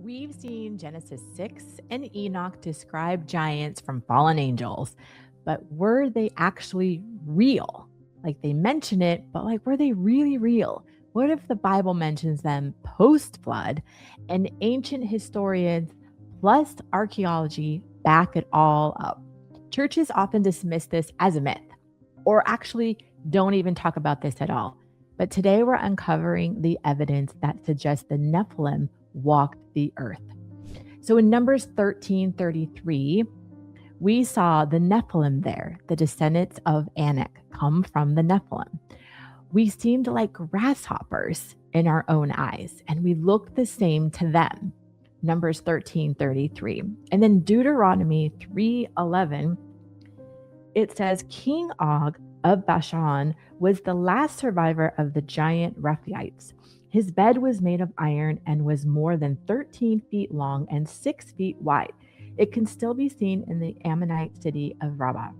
We've seen Genesis 6 and Enoch describe giants from fallen angels, but were they actually real? Like they mention it, but like were they really real? What if the Bible mentions them post flood and ancient historians plus archaeology back it all up? Churches often dismiss this as a myth or actually don't even talk about this at all. But today we're uncovering the evidence that suggests the Nephilim walked the earth. So in Numbers 13:33, we saw the Nephilim there, the descendants of Anak come from the Nephilim. We seemed like grasshoppers in our own eyes, and we looked the same to them. Numbers 13:33. And then Deuteronomy 3:11, it says, King Og of Bashan was the last survivor of the giant Rephaites. His bed was made of iron and was more than 13 feet long and 6 feet wide. It can still be seen in the Ammonite city of Rabbah,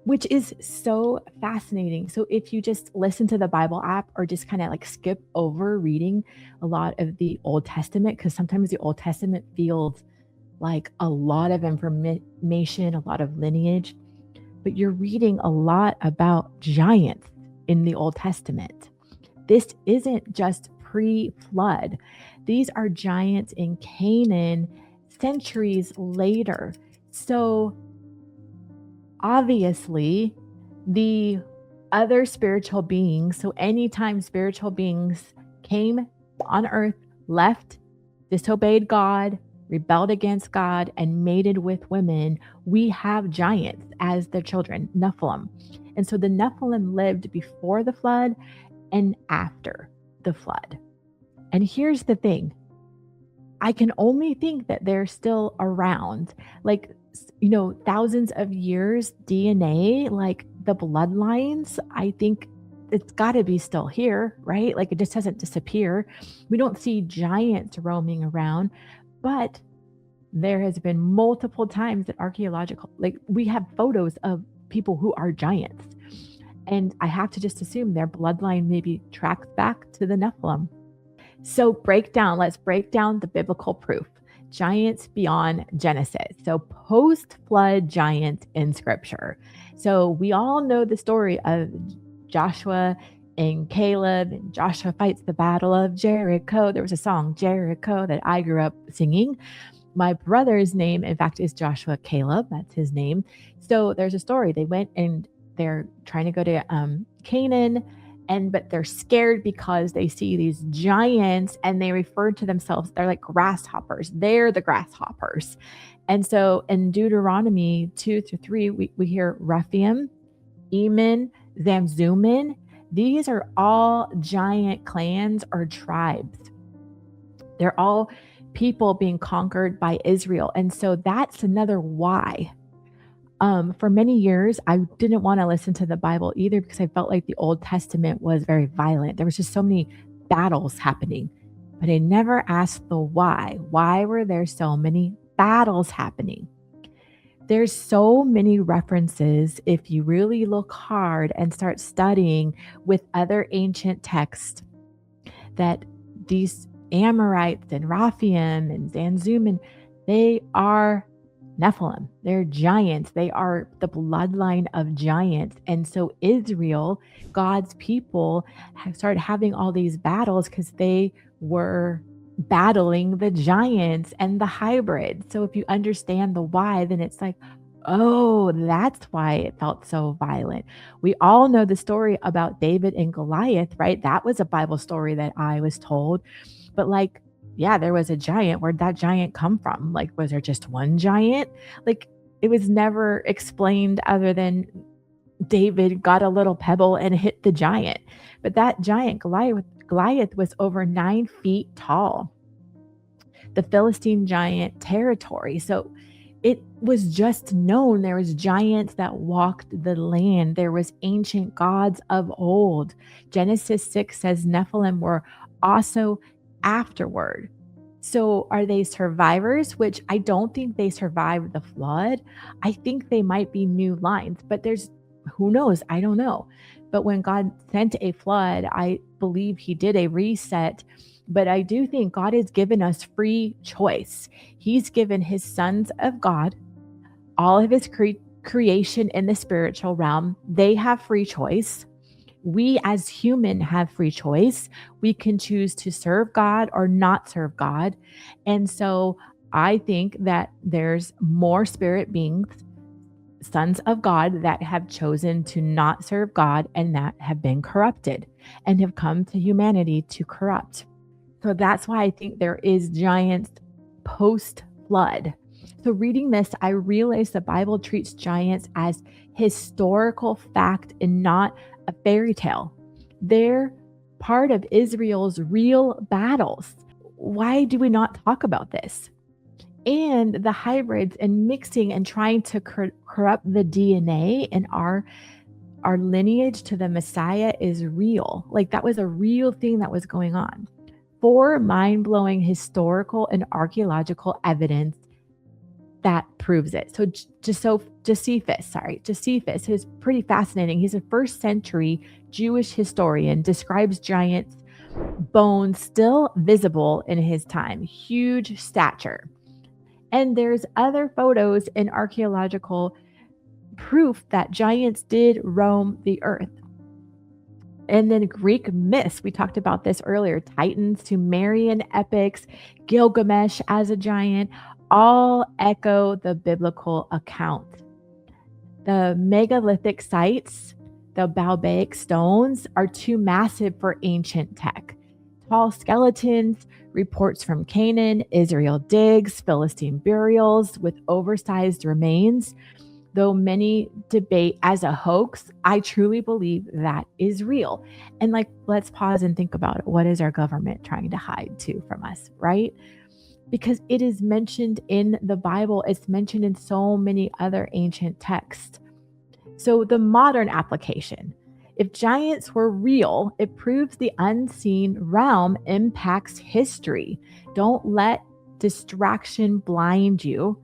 which is so fascinating. So if you just listen to the Bible app or just kind of like skip over reading a lot of the Old Testament, because sometimes the Old Testament feels like a lot of information, a lot of lineage, but you're reading a lot about giants in the Old Testament. This isn't just pre-flood. These are giants in Canaan centuries later. So obviously, the other spiritual beings, so anytime spiritual beings came on earth, left, disobeyed God, rebelled against God, and mated with women, we have giants as their children, Nephilim. And so the Nephilim lived before the flood and after the flood. And here's the thing. I can only think that they're still around. Like, thousands of years DNA, like the bloodlines, I think it's got to be still here, right? Like it just doesn't disappear. We don't see giants roaming around, but there has been multiple times that archaeological, like we have photos of people who are giants. And I have to just assume their bloodline maybe tracks back to the Nephilim. So let's break down the biblical proof. Giants beyond Genesis. So post-flood giants in scripture. So we all know the story of Joshua and Caleb, and Joshua fights the battle of Jericho. There was a song, Jericho, that I grew up singing. My brother's name, in fact, is Joshua Caleb. That's his name. So there's a story. They went and they're trying to go to Canaan, but they're scared because they see these giants and they refer to themselves, they're like grasshoppers. They're the grasshoppers. And so in Deuteronomy 2-3, we hear Rephaim, Eman, Zamzummim. These are all giant clans or tribes. They're all people being conquered by Israel. And so that's another why. For many years, I didn't want to listen to the Bible either because I felt like the Old Testament was very violent. There was just so many battles happening, but I never asked the why. Why were there so many battles happening? There's so many references if you really look hard and start studying with other ancient texts that these Amorites and Rephaim and Zamzummim, they are Nephilim. They're giants. They are the bloodline of giants. And so Israel, God's people, have started having all these battles because they were battling the giants and the hybrids. So if you understand the why, then it's like, oh, that's why it felt so violent. We all know the story about David and Goliath, right? That was a Bible story that I was told. But yeah, there was a giant. Where'd that giant come from? Like, was there just one giant? Like, it was never explained other than David got a little pebble and hit the giant. But that giant, Goliath was over 9 feet tall. The Philistine giant territory. So it was just known there was giants that walked the land. There was ancient gods of old. Genesis 6 says Nephilim were also afterward. So are they survivors? Which I don't think they survived the flood. I think they might be new lines, but who knows? I don't know. But when God sent a flood, I believe he did a reset But I do think God has given us free choice. He's given his sons of God, all of his creation in the spiritual realm. They have free choice. We as human have free choice. We can choose to serve God or not serve God. And so I think that there's more spirit beings, sons of God, that have chosen to not serve God and that have been corrupted and have come to humanity to corrupt. So that's why I think there is giants post flood. So reading this, I realized the Bible treats giants as historical fact and not a fairy tale. They're part of Israel's real battles. Why do we not talk about this? And the hybrids and mixing and trying to corrupt the DNA in our lineage to the Messiah is real. Like that was a real thing that was going on. 4 mind-blowing historical and archaeological evidence that proves it. So Josephus is pretty fascinating. He's a first century Jewish historian, describes giants' bones still visible in his time, huge stature. And there's other photos and archaeological proof that giants did roam the earth. And then Greek myths, we talked about this earlier, Titans, Sumerian epics, Gilgamesh as a giant, all echo the biblical account. The megalithic sites, the Baobaic stones, are too massive for ancient tech. Tall skeletons, reports from Canaan, Israel digs, Philistine burials with oversized remains. Though many debate as a hoax, I truly believe that is real. And let's pause and think about it. What is our government trying to hide too from us, right? Because it is mentioned in the Bible. It's mentioned in so many other ancient texts. So the modern application, if giants were real, it proves the unseen realm impacts history. Don't let distraction blind you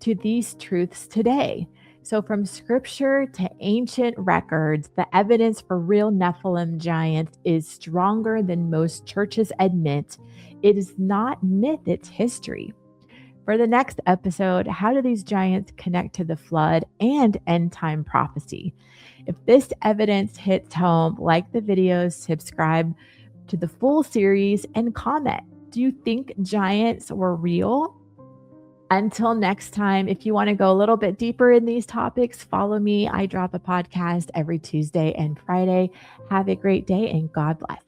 to these truths today. So from scripture to ancient records, the evidence for real Nephilim giants is stronger than most churches admit. It is not myth, it's history. For the next episode, how do these giants connect to the flood and end time prophecy? If this evidence hits home, like the videos, subscribe to the full series, and comment. Do you think giants were real? Until next time, if you want to go a little bit deeper in these topics, follow me. I drop a podcast every Tuesday and Friday. Have a great day and God bless.